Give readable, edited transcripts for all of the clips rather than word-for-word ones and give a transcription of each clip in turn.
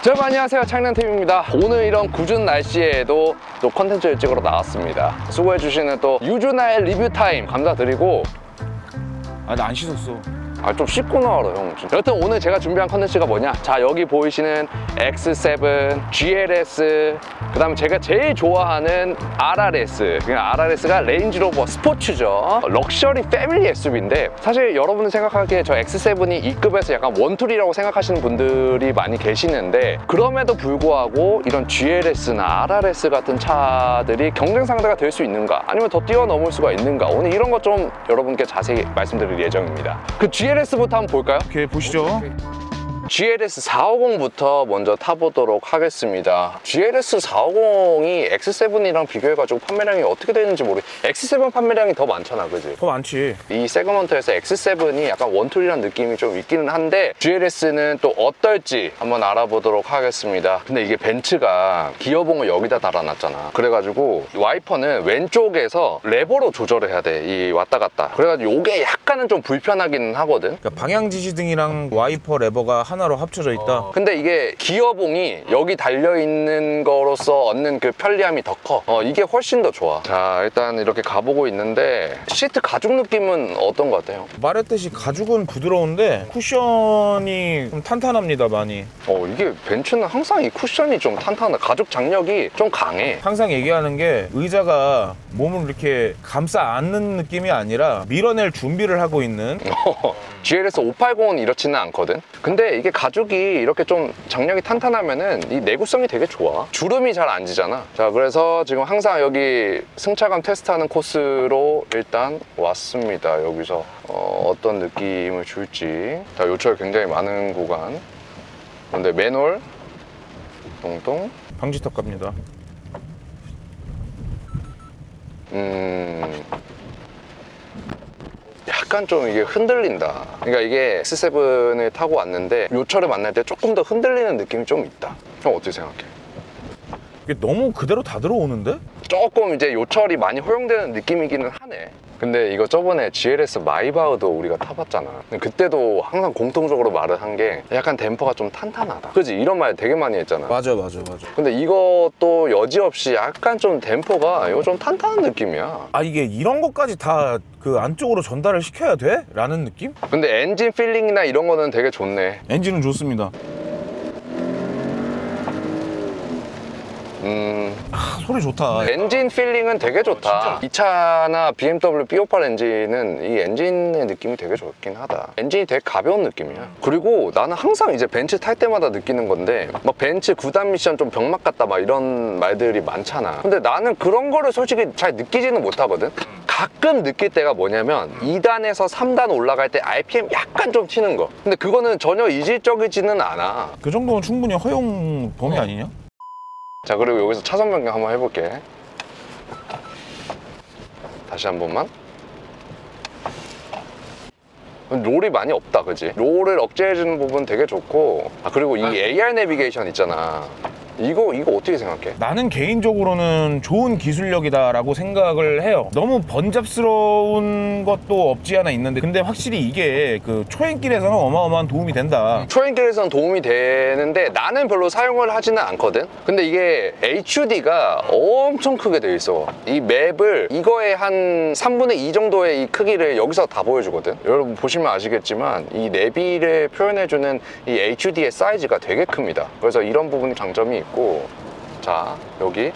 여러분 안녕하세요, 창량팀입니다. 오늘 이런 궂은 날씨에도 또 컨텐츠를 찍으러 나왔습니다. 수고해주시는 또 유준하의 리뷰 타임 감사드리고. 아, 나 안 씻었어. 좀 씻고 나와라 형. 여튼 오늘 제가 준비한 컨텐츠가 뭐냐, 자 여기 보이시는 X7, GLS, 그 다음에 제가 제일 좋아하는 RRS. 그냥 RRS가 레인지로버 스포츠죠. 럭셔리 패밀리 SUV인데 사실 여러분이 생각하기에 저 X7이 이 급에서 약간 원툴이라고 생각하시는 분들이 많이 계시는데, 그럼에도 불구하고 이런 GLS나 RRS 같은 차들이 경쟁 상대가 될 수 있는가, 아니면 더 뛰어넘을 수가 있는가, 오늘 이런 것 좀 여러분께 자세히 말씀드릴 예정입니다. 그 GLS부터 한번 볼까요? 오케이, 보시죠. GLS 450부터 먼저 타보도록 하겠습니다. GLS 450이 X7이랑 비교해가지고 판매량이 어떻게 되는지 X7 판매량이 더 많잖아, 그지? 더 많지. 이 세그먼트에서 X7이 약간 원툴이라는 느낌이 좀 있기는 한데, GLS는 또 어떨지 한번 알아보도록 하겠습니다. 근데 이게 벤츠가 기어봉을 여기다 달아놨잖아. 그래가지고 와이퍼는 왼쪽에서 레버로 조절을 해야 돼, 이 왔다 갔다. 그래가지고 이게 약간은 좀 불편하기는 하거든. 그러니까 방향 지시등이랑 와이퍼 레버가 하나로 합쳐져 있다. 근데 이게 기어봉이 여기 달려있는 거로서 얻는 그 편리함이 더 커. 이게 훨씬 더 좋아. 자, 일단 이렇게 가보고 있는데 시트 가죽 느낌은 어떤 것 같아요? 말했듯이 가죽은 부드러운데 쿠션이 좀 탄탄합니다, 많이. 이게 벤츠는 항상 이 쿠션이 좀 탄탄해. 가죽 장력이 좀 강해. 항상 얘기하는 게 의자가 몸을 이렇게 감싸 안는 느낌이 아니라 밀어낼 준비를 하고 있는. GLS 580은 이렇지는 않거든. 근데 이게 가죽이 이렇게 좀 장력이 탄탄하면은 이 내구성이 되게 좋아. 주름이 잘 안 지잖아. 자, 그래서 지금 항상 여기 승차감 테스트하는 코스로 일단 왔습니다. 여기서 어떤 느낌을 줄지. 자, 요철 굉장히 많은 구간. 근데 매놀 동동. 방지턱 갑니다. 약간 좀 이게 흔들린다. 그러니까 이게 X7을 타고 왔는데 요철을 만날 때 조금 더 흔들리는 느낌이 좀 있다. 형 어떻게 생각해? 이게 너무 그대로 다 들어오는데? 조금 이제 요철이 많이 허용되는 느낌이기는 하네. 근데 이거 저번에 GLS 마이바흐도 우리가 타봤잖아. 근데 그때도 항상 공통적으로 말을 한 게 약간 댐퍼가 좀 탄탄하다, 그지? 이런 말 되게 많이 했잖아. 맞아. 근데 이것도 여지없이 약간 좀 댐퍼가 이거 좀 탄탄한 느낌이야. 아, 이게 이런 것까지 다 그 안쪽으로 전달을 시켜야 돼? 라는 느낌? 근데 엔진 필링이나 이런 거는 되게 좋네. 엔진은 좋습니다. 소리 좋다. 엔진 필링은 되게 좋다. 이 차나 BMW B58 엔진은 이 엔진의 느낌이 되게 좋긴 하다. 엔진이 되게 가벼운 느낌이야. 그리고 나는 항상 이제 벤츠 탈 때마다 느끼는 건데, 막 벤츠 9단 미션 좀 병맛 같다 막 이런 말들이 많잖아. 근데 나는 그런 거를 솔직히 잘 느끼지는 못하거든. 가끔 느낄 때가 뭐냐면 2단에서 3단 올라갈 때 RPM 약간 좀 튀는 거. 근데 그거는 전혀 이질적이지는 않아. 그 정도는 충분히 허용 범위 아니냐? 자, 그리고 여기서 차선 변경 한번 해볼게. 다시 한 번만. 롤이 많이 없다, 그지? 롤을 억제해주는 부분 되게 좋고. 그리고 이 AR 내비게이션 있잖아. 이거 어떻게 생각해? 나는 개인적으로는 좋은 기술력이다라고 생각을 해요. 너무 번잡스러운 것도 없지 않아 있는데, 근데 확실히 이게 그 초행길에서는 어마어마한 도움이 된다. 초행길에서는 도움이 되는데 나는 별로 사용을 하지는 않거든. 근데 이게 HUD가 엄청 크게 돼 있어. 이 맵을 이거의 한 3분의 2 정도의 이 크기를 여기서 다 보여주거든. 여러분 보시면 아시겠지만 이 내비를 표현해주는 이 HUD의 사이즈가 되게 큽니다. 그래서 이런 부분이 장점이 있고. 자, 여기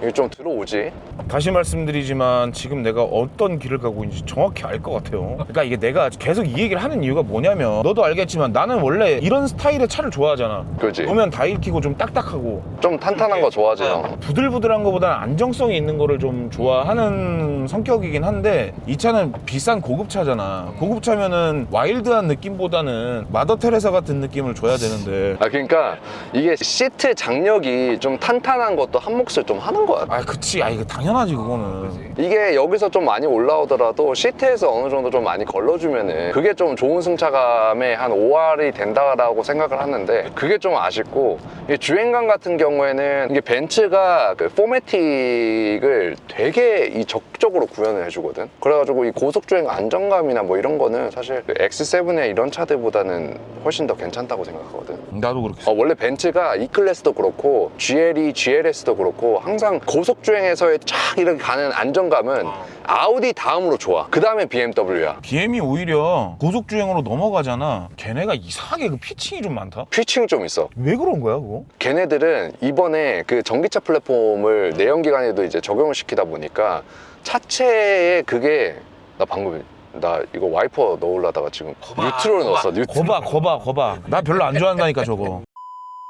이거 좀 들어오지? 다시 말씀드리지만 지금 내가 어떤 길을 가고 있는지 정확히 알 것 같아요. 그러니까 이게 내가 계속 이 얘기를 하는 이유가 뭐냐면, 너도 알겠지만 나는 원래 이런 스타일의 차를 좋아하잖아. 그지? 보면 다 읽히고 좀 딱딱하고 좀 탄탄한 거 좋아하지, 형. 부들부들한 거보다는 안정성이 있는 거를 좀 좋아하는 성격이긴 한데, 이 차는 비싼 고급차잖아. 고급차면은 와일드한 느낌보다는 마더 테레사 같은 느낌을 줘야 되는데. 그러니까 이게 시트 장력이 좀 탄탄한 것도 한 몫을 좀 하는 것 같아. 아 그치. 아 이거 당연하지 그거는. 이게 여기서 좀 많이 올라오더라도 시트에서 어느 정도 좀 많이 걸러주면은 그게 좀 좋은 승차감에 한 5할이 된다라고 생각을 하는데 그게 좀 아쉽고, 이 주행감 같은 경우에는 이게 벤츠가 그 포매틱을 되게 적극적으로 구현을 해주거든. 그래가지고 이 고속주행 안정감이나 뭐 이런 거는 사실 그 X7의 이런 차들보다는 훨씬 더 괜찮다고 생각하거든. 나도 그렇게 생각해. 원래 벤츠가 E클래스도 그렇고 GLE, GLS도 그렇고 항상 고속주행에서의 쫙 이렇게 가는 안정감은 아우디 다음으로 좋아. 그 다음에 BMW야. BM이 오히려 고속주행으로 넘어가잖아. 걔네가 이상하게 그 피칭이 좀 많다. 피칭이 좀 있어. 왜 그런 거야 그거? 걔네들은 이번에 그 전기차 플랫폼을 내연기관에도 이제 적용을 시키다 보니까 차체에 그게, 나 이거 와이퍼 넣으려다가 지금 뉴트럴 넣었어. 뉴트럴. 거봐. 나 별로 안 좋아한다니까 저거.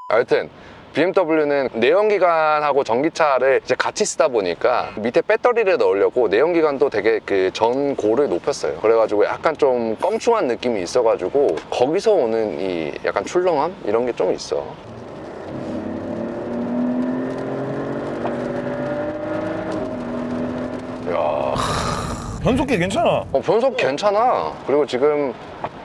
하여튼 BMW는 내연기관하고 전기차를 이제 같이 쓰다 보니까 밑에 배터리를 넣으려고 내연기관도 되게 그 전고를 높였어요. 그래가지고 약간 좀 껑충한 느낌이 있어가지고 거기서 오는 이 약간 출렁함? 이런 게 좀 있어. 야, 변속기 괜찮아. 변속 괜찮아. 그리고 지금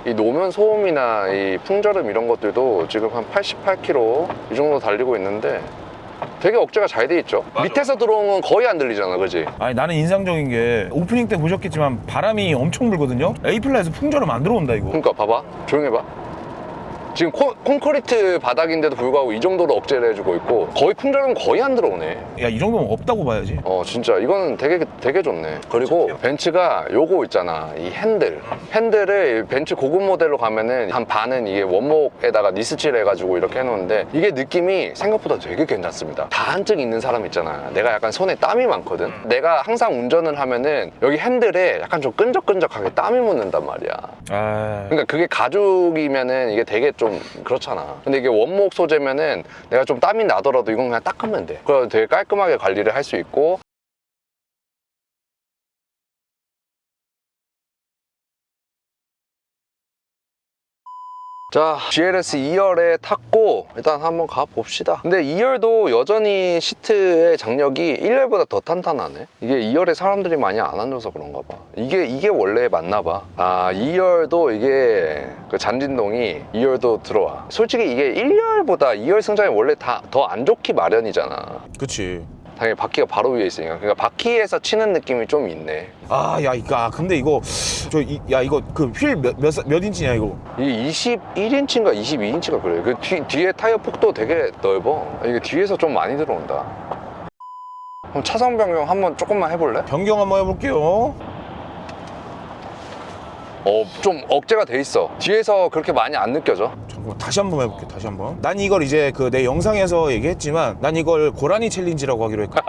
이 노면 소음이나 이 풍절음 이런 것들도 지금 한 88km 이 정도 달리고 있는데 되게 억제가 잘 돼 있죠. 밑에서 들어오는 건 거의 안 들리잖아, 그지? 아니 나는 인상적인 게 오프닝 때 보셨겠지만 바람이 엄청 불거든요. A플라에서 풍절음 안 들어온다 이거. 그러니까 봐봐, 조용해봐. 지금 콘크리트 바닥인데도 불구하고 이 정도로 억제를 해주고 있고 거의 풍절음 거의 안 들어오네. 야 이 정도면 없다고 봐야지. 진짜 이거는 되게 좋네. 그리고 벤츠가 요거 있잖아, 이 핸들을 벤츠 고급 모델로 가면은 한 반은 이게 원목에다가 니스칠 해가지고 이렇게 해놓는데 이게 느낌이 생각보다 되게 괜찮습니다. 다한증 있는 사람 있잖아. 내가 약간 손에 땀이 많거든. 내가 항상 운전을 하면은 여기 핸들에 약간 좀 끈적끈적하게 땀이 묻는단 말이야. 그러니까 그게 가죽이면은 이게 되게 좀 그렇잖아. 근데 이게 원목 소재면은 내가 좀 땀이 나더라도 이건 그냥 닦으면 돼. 그래서 되게 깔끔하게 관리를 할 수 있고. 자, GLS 2열에 탔고 일단 한번 가봅시다. 근데 2열도 여전히 시트의 장력이 1열보다 더 탄탄하네. 이게 2열에 사람들이 많이 안 앉아서 그런가 봐. 이게 원래 맞나 봐. 2열도 이게 그 잔진동이 2열도 들어와. 솔직히 이게 1열보다 2열 승차감이 원래 다 더 안 좋기 마련이잖아. 그치. 당연히 바퀴가 바로 위에 있으니까. 그러니까 바퀴에서 치는 느낌이 좀 있네. 근데 이거 이거 그 휠 몇 인치냐 이거? 이게 21인치인가 22인치가 그래요. 그 뒤에 타이어 폭도 되게 넓어. 이게 뒤에서 좀 많이 들어온다. 그럼 차선 변경 한번 조금만 해볼래? 변경 한번 해볼게요. 좀 억제가 돼 있어. 뒤에서 그렇게 많이 안 느껴져. 잠깐만 다시 한번 해볼게. 다시 한번. 난 이걸 이제 그 내 영상에서 얘기했지만 난 이걸 고라니 챌린지라고 하기로 했거든.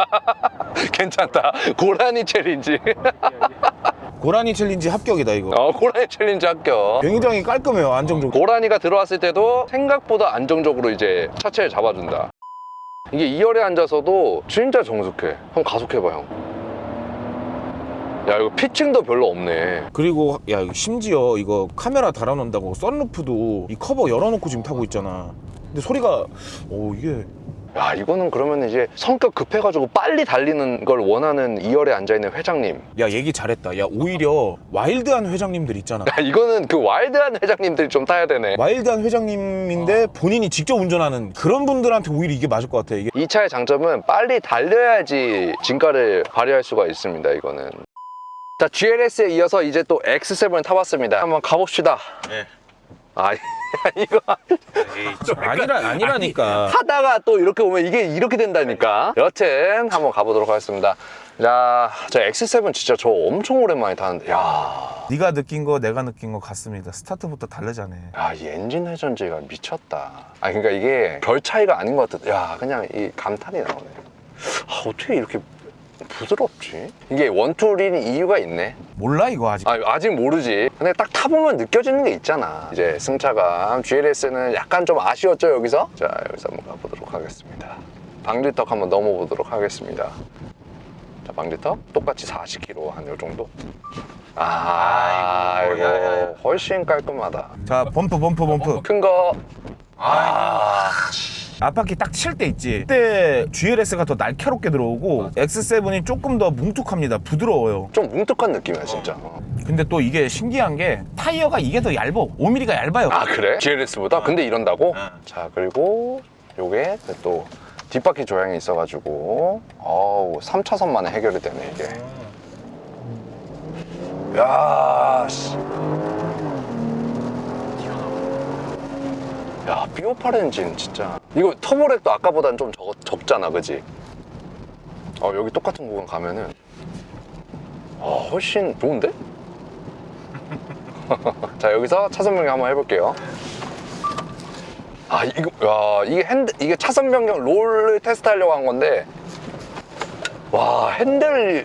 괜찮다. 고라니 챌린지. 고라니 챌린지 합격이다 이거. 고라니 챌린지 합격. 굉장히 깔끔해요. 안정적으로. 고라니가 들어왔을 때도 생각보다 안정적으로 이제 차체를 잡아준다. 이게 2열에 앉아서도 진짜 정숙해. 형 가속해봐, 형. 야, 이거 피칭도 별로 없네. 그리고 야 이거 심지어 이거 카메라 달아놓는다고 썬루프도 이 커버 열어놓고 지금 타고 있잖아. 근데 소리가 이게 야, 이거는 그러면 이제 성격 급해가지고 빨리 달리는 걸 원하는 2열에 앉아있는 회장님. 야 얘기 잘했다. 야 오히려 와일드한 회장님들 있잖아. 야, 이거는 그 와일드한 회장님들이 좀 타야 되네. 와일드한 회장님인데 본인이 직접 운전하는 그런 분들한테 오히려 이게 맞을 것 같아. 이게 이 차의 장점은 빨리 달려야지 진가를 발휘할 수가 있습니다, 이거는. 자, GLS에 이어서 이제 또 X7을 타봤습니다. 한번 가봅시다. 네. 이거 아니라니까. 타다가 또 이렇게 오면 이게 이렇게 된다니까. 여튼 한번 가보도록 하겠습니다. 자, 저 X7 진짜 저 엄청 오랜만에 타는데, 야, 네가 느낀 거 내가 느낀 거 같습니다. 스타트부터 다르잖아. 야, 이 엔진 회전제가 미쳤다. 그러니까 이게 별 차이가 아닌 것 같아. 야, 그냥 이 감탄이 나오네. 어떻게 이렇게 부드럽지? 이게 원툴인 이유가 있네. 몰라 이거 아직. 아직 모르지. 근데 딱 타보면 느껴지는 게 있잖아. 이제 승차감. GLS는 약간 좀 아쉬웠죠, 여기서? 자, 여기서 한번 가보도록 하겠습니다. 방지턱 한번 넘어보도록 하겠습니다. 자, 방지턱 똑같이 40km 한 요 정도. 이거 훨씬 깔끔하다. 자 범프. 큰 거. 앞바퀴 딱 칠 때 있지. 그때 GLS가 더 날카롭게 들어오고 X7이 조금 더 뭉툭합니다. 부드러워요. 좀 뭉툭한 느낌이야 진짜. 근데 또 이게 신기한 게 타이어가 이게 더 얇아. 5mm가 얇아요. 아 그래? GLS보다? 근데 이런다고? 응. 자 그리고 요게 또 뒷바퀴 조향이 있어가지고 어우 3차선만에 해결이 되네 이게. 야 씨. 야 B58 엔진 진짜 이거 터보랩도 아까보단 좀 적잖아 그지? 여기 똑같은 구간 가면은 훨씬 좋은데? 자 여기서 차선 변경 한번 해볼게요. 이게 차선 변경 롤을 테스트하려고 한 건데 와 핸들이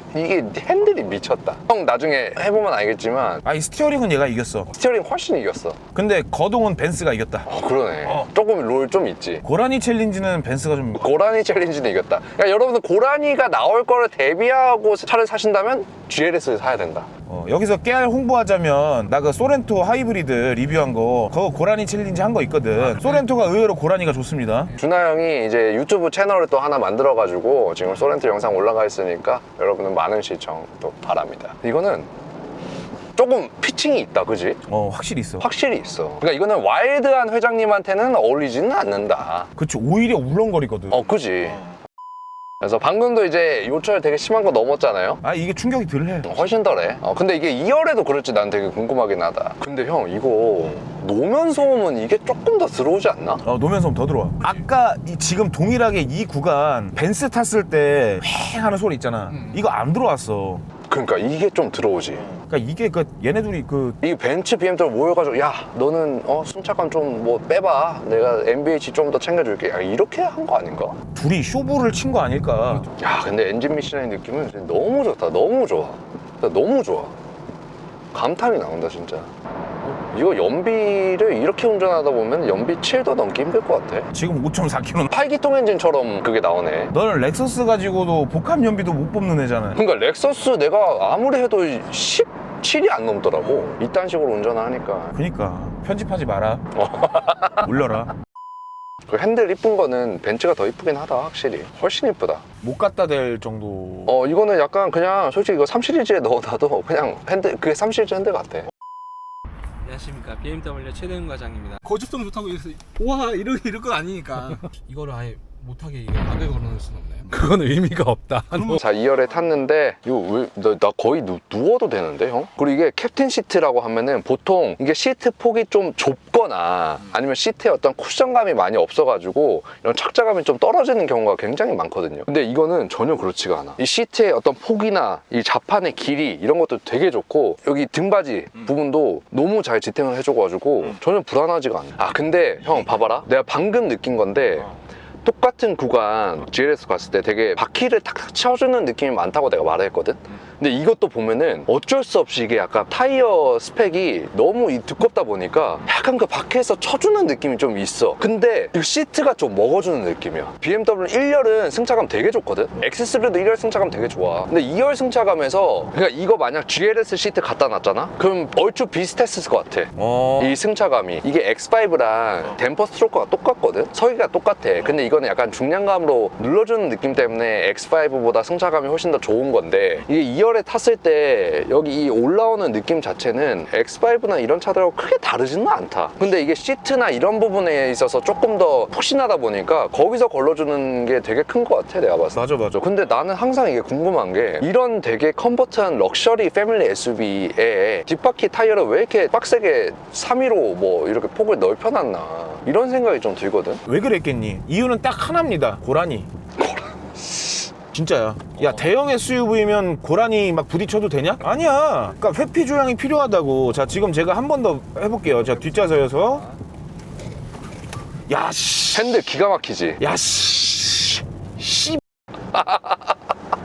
미쳤다. 형 나중에 해보면 알겠지만 이 스티어링은 얘가 이겼어. 스티어링 훨씬 이겼어. 근데 거동은 벤츠가 이겼다. 그러네. 조금 롤 좀 있지. 고라니 챌린지는 벤츠가 좀 고라니 챌린지는 이겼다. 그러니까 여러분들 고라니가 나올 거를 대비하고 차를 사신다면 GLS를 사야 된다. 여기서 깨알 홍보하자면 나 그 소렌토 하이브리드 리뷰한 거 그거 고라니 챌린지 한 거 있거든. 소렌토가 의외로 고라니가 좋습니다. 준하 형이 이제 유튜브 채널을 또 하나 만들어가지고 지금 소렌토 영상 올라가 있으니까 여러분은 많은 시청 또 바랍니다. 이거는 조금 피칭이 있다, 그지? 확실히 있어. 확실히 있어. 그러니까 이거는 와일드한 회장님한테는 어울리지는 않는다. 그치, 오히려 울렁거리거든. 그지. 그래서 방금도 이제 요철 되게 심한 거 넘었잖아요. 이게 충격이 덜해. 훨씬 덜해. 근데 이게 2열에도 그럴지 난 되게 궁금하긴 하다. 근데 형 이거 노면 소음은 이게 조금 더 들어오지 않나? 노면 소음 더 들어와. 아까 지금 동일하게 이 구간 벤츠 탔을 때 휑 하는 소리 있잖아. 이거 안 들어왔어. 그러니까 이게 좀 들어오지. 그러니까 이게 얘네 둘이 이 벤츠 BMW 모여가지고 야 너는 승차감 좀 뭐 빼봐, 내가 MBH 좀 더 챙겨줄게, 이렇게 한 거 아닌가? 둘이 쇼부를 친 거 아닐까. 야 근데 엔진 미션의 느낌은 진짜 너무 좋다. 너무 좋아. 진짜 너무 좋아. 감탄이 나온다 진짜. 이거 연비를 이렇게 운전하다 보면 연비 7도 넘기 힘들 것 같아. 지금 5.4km. 8기통 엔진처럼 그게 나오네. 너는 렉서스 가지고도 복합 연비도 못 뽑는 애잖아. 그러니까 렉서스 내가 아무리 해도 17이 안 넘더라고. 이딴 식으로 운전을 하니까. 그니까 편집하지 마라. 올려라. 그 핸들 이쁜 거는 벤츠가 더 이쁘긴 하다. 확실히 훨씬 이쁘다. 못 갖다 댈 정도. 이거는 약간 그냥 솔직히 이거 3 시리즈에 넣어놔도 그냥 핸들, 그게 3 시리즈 핸들 같아. 안녕하십니까, BMW 최대훈 과장입니다. 거짓성 좋다고 해서 와 이럴 건 아니니까 이거를 아예 못하게 악을 걸어놓을 수는 없나요? 그건 의미가 없다. 자 2열에 탔는데 이거 나 거의 누워도 되는데 형? 그리고 이게 캡틴 시트라고 하면은 보통 이게 시트 폭이 좀 좁거나 아니면 시트에 어떤 쿠션감이 많이 없어가지고 이런 착자감이 좀 떨어지는 경우가 굉장히 많거든요. 근데 이거는 전혀 그렇지가 않아. 이 시트의 어떤 폭이나 이 자판의 길이 이런 것도 되게 좋고 여기 등받이 부분도 너무 잘 지탱을 해줘가지고 전혀 불안하지가 않아. 근데 형 봐봐라, 내가 방금 느낀 건데 똑같은 구간 GLS 갔을 때 되게 바퀴를 탁탁 쳐주는 느낌이 많다고 내가 말했거든. 근데 이것도 보면은 어쩔 수 없이 이게 약간 타이어 스펙이 너무 두껍다 보니까 약간 그 바퀴에서 쳐주는 느낌이 좀 있어. 근데 이 시트가 좀 먹어주는 느낌이야. BMW 1열은 승차감 되게 좋거든. X3도 1열 승차감 되게 좋아. 근데 2열 승차감에서 그러니까 이거 만약 GLS 시트 갖다 놨잖아? 그럼 얼추 비슷했을 것 같아. 이 승차감이. 이게 X5랑 댐퍼 스트로크가 똑같거든. 서기가 똑같아. 근데 이거는 약간 중량감으로 눌러주는 느낌 때문에 X5보다 승차감이 훨씬 더 좋은 건데 이게 2열에 탔을 때 여기 이 올라오는 느낌 자체는 X5나 이런 차들하고 크게 다르지는 않다. 근데 이게 시트나 이런 부분에 있어서 조금 더 푹신하다 보니까 거기서 걸러주는 게 되게 큰 것 같아, 내가 봤을 때. 맞아. 근데 나는 항상 이게 궁금한 게 이런 되게 컴포트한 럭셔리 패밀리 SUV에 뒷바퀴 타이어를 왜 이렇게 빡세게 315 뭐 이렇게 폭을 넓혀놨나 이런 생각이 좀 들거든. 왜 그랬겠니? 이유는 딱 하나입니다. 고라니. 진짜야. 야, 대형 SUV면 고라니 막 부딪혀도 되냐? 아니야. 그러니까 회피 조향이 필요하다고. 자, 지금 제가 한 번 더 해볼게요. 자, 뒷좌석에서. 야, 씨. 핸들 기가 막히지. 야, 씨.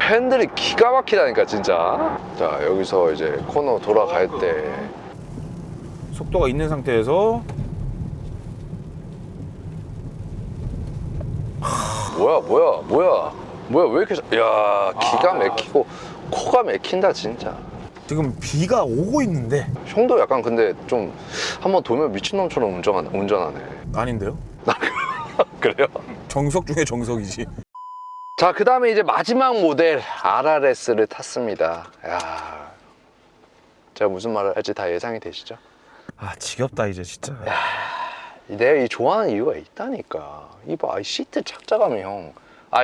핸들이 기가 막히다니까 진짜. 자 여기서 이제 코너 돌아갈 때 속도가 있는 상태에서. 뭐야 왜 이렇게 야 기가 막히고 코가 막힌다 진짜. 지금 비가 오고 있는데. 형도 약간 근데 좀 한번 돌면 미친놈처럼 운전하네. 아닌데요? 그래요? 정석 중에 정석이지. 자, 그 다음에 이제 마지막 모델 RRS를 탔습니다. 야, 제가 무슨 말을 할지 다 예상이 되시죠? 아 지겹다 이제 진짜. 내가 이 좋아하는 이유가 있다니까. 이봐, 이 시트 착자감이 형.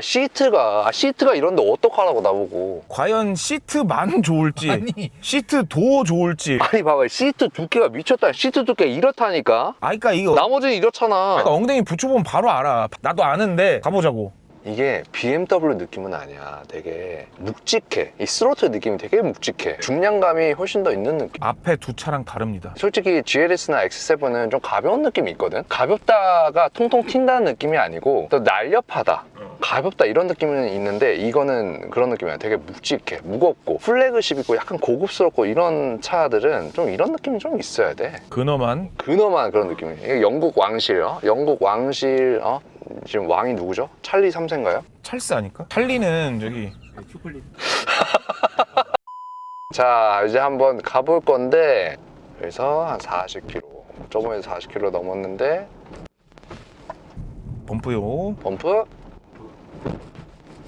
시트가 이런데 어떡하라고 나보고. 과연 시트만 좋을지, 아니. 시트도 좋을지. 아니 봐봐, 시트 두께가 미쳤다. 시트 두께 이렇다니까. 그러니까 이거 나머지는 이렇잖아. 그러니까 엉덩이 붙여보면 바로 알아. 나도 아는데 가보자고. 이게 BMW 느낌은 아니야. 되게 묵직해. 이 스로틀 느낌이 되게 묵직해. 중량감이 훨씬 더 있는 느낌. 앞에 두 차랑 다릅니다. 솔직히 GLS나 X7은 좀 가벼운 느낌이 있거든. 가볍다가 통통 튄다는 느낌이 아니고 또 날렵하다, 가볍다 이런 느낌은 있는데 이거는 그런 느낌이 아니야. 되게 묵직해, 무겁고 플래그십 있고 약간 고급스럽고 이런 차들은 좀 이런 느낌이 좀 있어야 돼. 근엄한 근엄한 그런 느낌이. 이게 영국 왕실, 영국 왕실, 지금 왕이 누구죠? 찰리 3세인가요? 찰스 아닐까? 찰리는 저기 큐플리. 자, 이제 한번 가볼 건데 여기서 한 40km. 저번에 40km 넘었는데 범프요. 범프.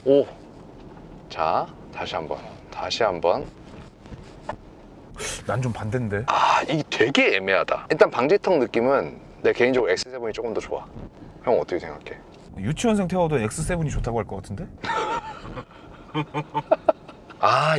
오. 자, 다시 한번. 난 좀 반대인데. 이게 되게 애매하다. 일단 방지턱 느낌은 내 개인적으로 X7이 조금 더 좋아. 형 어떻게 생각해? 유치원생 태워도 X7이 좋다고 할 것 같은데?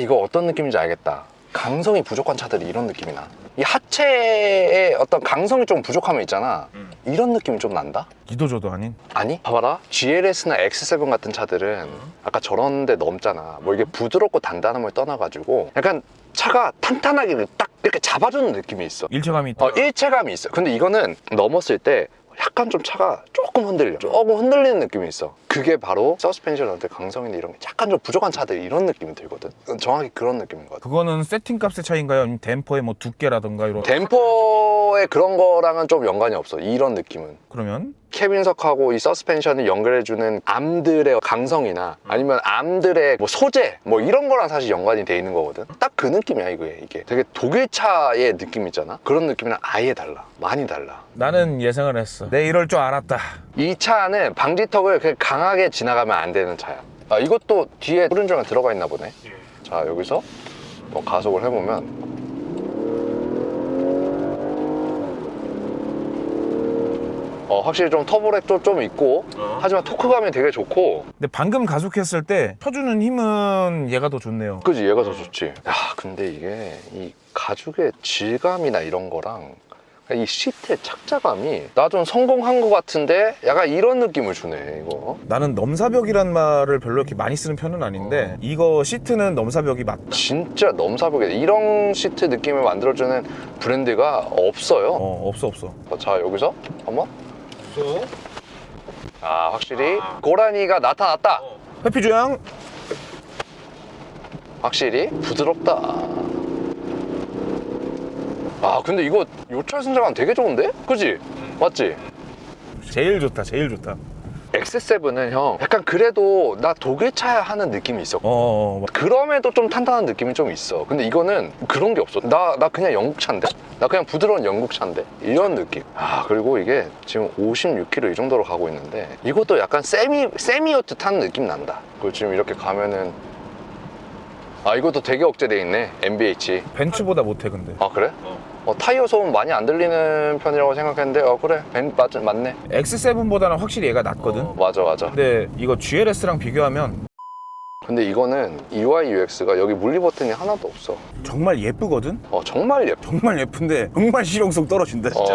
이거 어떤 느낌인지 알겠다. 강성이 부족한 차들이 이런 느낌이 나. 이 하체에 어떤 강성이 좀 부족함이 있잖아. 이런 느낌이 좀 난다? 이도저도 아닌. 아니, 봐봐라. GLS나 X7 같은 차들은 아까 저런 데 넘잖아. 뭐 이게 부드럽고 단단함을 떠나가지고 약간 차가 탄탄하게 딱 이렇게 잡아주는 느낌이 있어. 일체감이 있다. 일체감이 있어. 근데 이거는 넘었을 때 약간 좀 차가 조금 흔들리는 느낌이 있어. 그게 바로 서스펜션한테 강성이나 이런 게 약간 좀 부족한 차들이 이런 느낌이 들거든. 정확히 그런 느낌인 것 같아. 그거는 세팅값의 차이인가요? 아니면 댐퍼의 뭐 두께라든가 이런. 댐퍼의 그런 거랑은 좀 연관이 없어. 이런 느낌은. 그러면 캐빈석하고 이 서스펜션을 연결해주는 암들의 강성이나 아니면 암들의 뭐 소재 뭐 이런 거랑 사실 연관이 돼 있는 거거든. 딱 그 느낌이야. 이게 되게 독일차의 느낌 있잖아. 그런 느낌이랑 아예 달라. 많이 달라. 나는 예상을 했어. 내 이럴 줄 알았다. 이 차는 방지턱을 그냥 강하게 지나가면 안 되는 차야. 이것도 뒤에 후륜정에 들어가 있나 보네. 자, 여기서 뭐 가속을 해보면 확실히 좀 터보렉도 좀 있고 하지만 토크감이 되게 좋고. 근데 방금 가속했을 때 펴주는 힘은 얘가 더 좋네요. 그지, 얘가 더 좋지. 야, 근데 이게 이 가죽의 질감이나 이런 거랑 이 시트의 착자감이 나 좀 성공한 것 같은데 약간 이런 느낌을 주네. 이거 나는 넘사벽이란 말을 별로 이렇게 많이 쓰는 편은 아닌데 이거 시트는 넘사벽이 맞다. 진짜 넘사벽이다. 이런 시트 느낌을 만들어주는 브랜드가 없어요. 없어. 자, 여기서 한번 확실히 고라니가 나타났다. 회피 조향. 확실히 부드럽다. 근데 이거 요철 승차감 되게 좋은데? 그지? 맞지? 제일 좋다. X7은 형 약간 그래도 나 독일차야 하는 느낌이 있어. 그럼에도 좀 탄탄한 느낌이 좀 있어. 근데 이거는 그런 게 없어. 나 그냥 영국차인데? 나 그냥 부드러운 영국차인데? 이런 느낌. 그리고 이게 지금 56km 이 정도로 가고 있는데 이것도 약간 세미요트 타는 느낌 난다. 그리고 지금 이렇게 가면은 이것도 되게 억제돼 있네. MBH. 벤츠보다 못해 근데. 그래? 타이어 소음 많이 안 들리는 편이라고 생각했는데 그래, 맞네. X7보다는 확실히 얘가 낫거든. 맞아. 근데 이거 GLS랑 비교하면 근데 이거는 UI UX가 여기 물리 버튼이 하나도 없어. 정말 예쁘거든. 정말 예뻐. 정말 예쁜데 정말 실용성 떨어진다 진짜.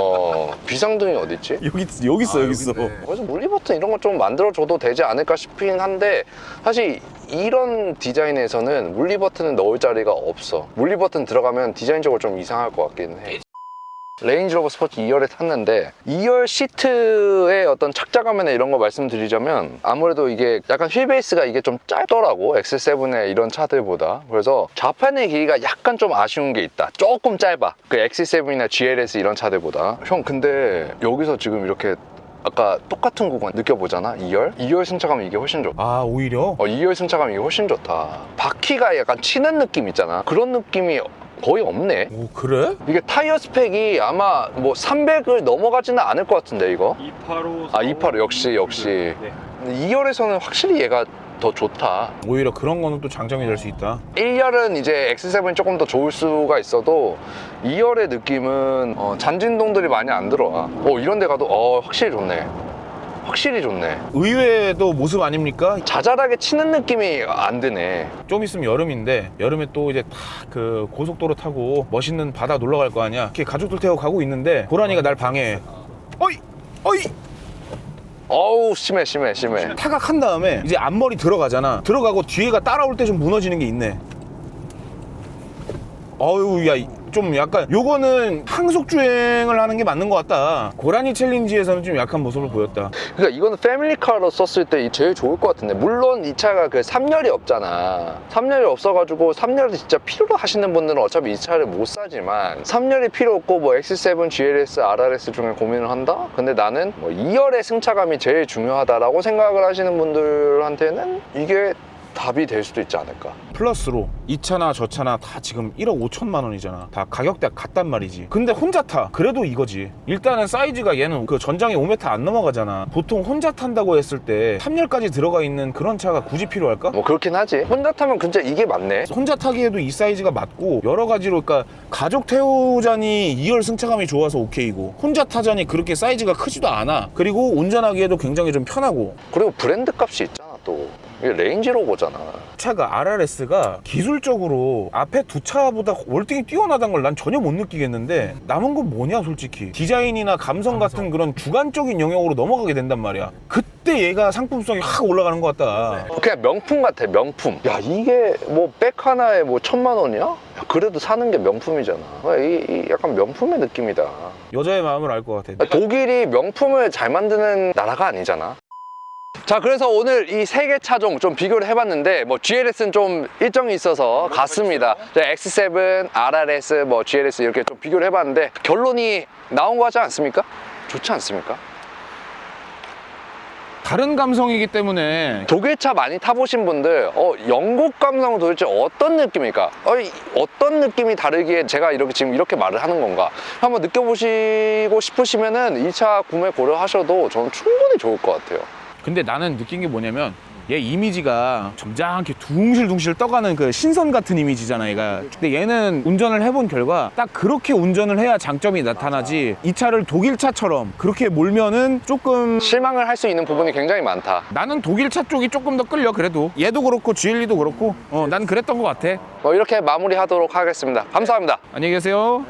비상등이 어딨지? 여기 있어. 그래서 물리 버튼 이런 거 좀 만들어줘도 되지 않을까 싶긴 한데 사실 이런 디자인에서는 물리 버튼을 넣을 자리가 없어. 물리 버튼 들어가면 디자인적으로 좀 이상할 것 같긴 해. 레인지로버 스포츠 2열에 탔는데 2열 시트의 어떤 착자감이나 이런 거 말씀드리자면 아무래도 이게 약간 휠베이스가 이게 좀 짧더라고. X7의 이런 차들보다. 그래서 좌판의 길이가 약간 좀 아쉬운 게 있다. 조금 짧아. 그 X7이나 GLS 이런 차들보다. 형, 근데 여기서 지금 이렇게 아까 똑같은 구간 느껴보잖아. 2열 승차감이 이게 훨씬 좋다. 오히려? 2열 승차감이 이게 훨씬 좋다. 바퀴가 약간 치는 느낌 있잖아. 그런 느낌이 거의 없네. 오, 그래? 이게 타이어 스펙이 아마 뭐 300을 넘어가지는 않을 것 같은데 이거? 285. 아 285 역시. 네. 2열에서는 확실히 얘가 더 좋다. 오히려 그런 거는 또 장점이 될 수 있다. 1열은 이제 X7이 조금 더 좋을 수가 있어도 2열의 느낌은 잔진동들이 많이 안 들어와. 이런 데 가도 확실히 좋네. 확실히 좋네. 의외도 모습 아닙니까? 자잘하게 치는 느낌이 안 드네. 좀 있으면 여름인데 여름에 또 이제 다 그 고속도로 타고 멋있는 바다 놀러 갈 거 아니야. 이렇게 가족들 태워 가고 있는데 고라니가 날 방해해. 어이! 어이! 어우 심해. 타각한 다음에 이제 앞머리 들어가잖아. 들어가고 뒤에가 따라올 때 좀 무너지는 게 있네. 어유, 야, 좀 약간 요거는 항속 주행을 하는 게 맞는 것 같다. 고라니 챌린지에서는 좀 약한 모습을 보였다. 그러니까 이거는 패밀리카로 썼을 때 제일 좋을 것 같은데, 물론 이 차가 그 3열이 없잖아. 3열이 없어가지고 3열이 진짜 필요로 하시는 분들은 어차피 이 차를 못 사지만 3열이 필요 없고 뭐 X7, GLS, RRS 중에 고민을 한다? 근데 나는 뭐 2열의 승차감이 제일 중요하다라고 생각을 하시는 분들한테는 이게 답이 될 수도 있지 않을까. 플러스로 이 차나 저 차나 다 지금 1억 5천만 원이잖아. 다 가격대가 같단 말이지. 근데 혼자 타. 그래도 이거지. 일단은 사이즈가 얘는 그 전장이 5m 안 넘어가잖아. 보통 혼자 탄다고 했을 때 3열까지 들어가 있는 그런 차가 굳이 필요할까? 뭐 그렇긴 하지. 혼자 타면 진짜 이게 맞네. 혼자 타기에도 이 사이즈가 맞고 여러 가지로, 그러니까 가족 태우자니 2열 승차감이 좋아서 오케이고, 혼자 타자니 그렇게 사이즈가 크지도 않아. 그리고 운전하기에도 굉장히 좀 편하고. 그리고 브랜드 값이 있잖아 또. 이게 레인지로버잖아. 차가 RRS가 기술적으로 앞에 두 차보다 월등히 뛰어나다는 걸 난 전혀 못 느끼겠는데, 남은 건 뭐냐 솔직히. 디자인이나 감성 같은 그런 주관적인 영역으로 넘어가게 된단 말이야. 그때 얘가 상품성이 확 올라가는 것 같다. 그냥 명품 같아, 명품. 야, 이게 뭐 백 하나에 뭐 1,000만 원이야? 야, 그래도 사는 게 명품이잖아. 이 약간 명품의 느낌이다. 여자의 마음을 알 것 같아. 독일이 명품을 잘 만드는 나라가 아니잖아. 자, 그래서 오늘 이 세 개 차종 좀 비교를 해봤는데, 뭐 GLS는 좀 일정이 있어서 갔습니다. X7, RRS, 뭐 GLS 이렇게 좀 비교를 해봤는데 결론이 나온 거 같지 않습니까? 좋지 않습니까? 다른 감성이기 때문에. 독일차 많이 타보신 분들 영국 감성은 도대체 어떤 느낌일까? 어떤 느낌이 다르기에 제가 지금 이렇게 말을 하는 건가? 한번 느껴보시고 싶으시면은 이 차 구매 고려하셔도 저는 충분히 좋을 것 같아요. 근데 나는 느낀 게 뭐냐면, 얘 이미지가 점잖게 둥실둥실 떠가는 그 신선 같은 이미지잖아, 얘가. 근데 얘는 운전을 해본 결과 딱 그렇게 운전을 해야 장점이 나타나지, 이 차를 독일 차처럼 그렇게 몰면은 조금 실망을 할 수 있는 부분이 굉장히 많다. 나는 독일 차 쪽이 조금 더 끌려. 그래도 얘도 그렇고 GLE도 그렇고 난 그랬던 것 같아. 이렇게 마무리하도록 하겠습니다. 감사합니다. 안녕히 계세요.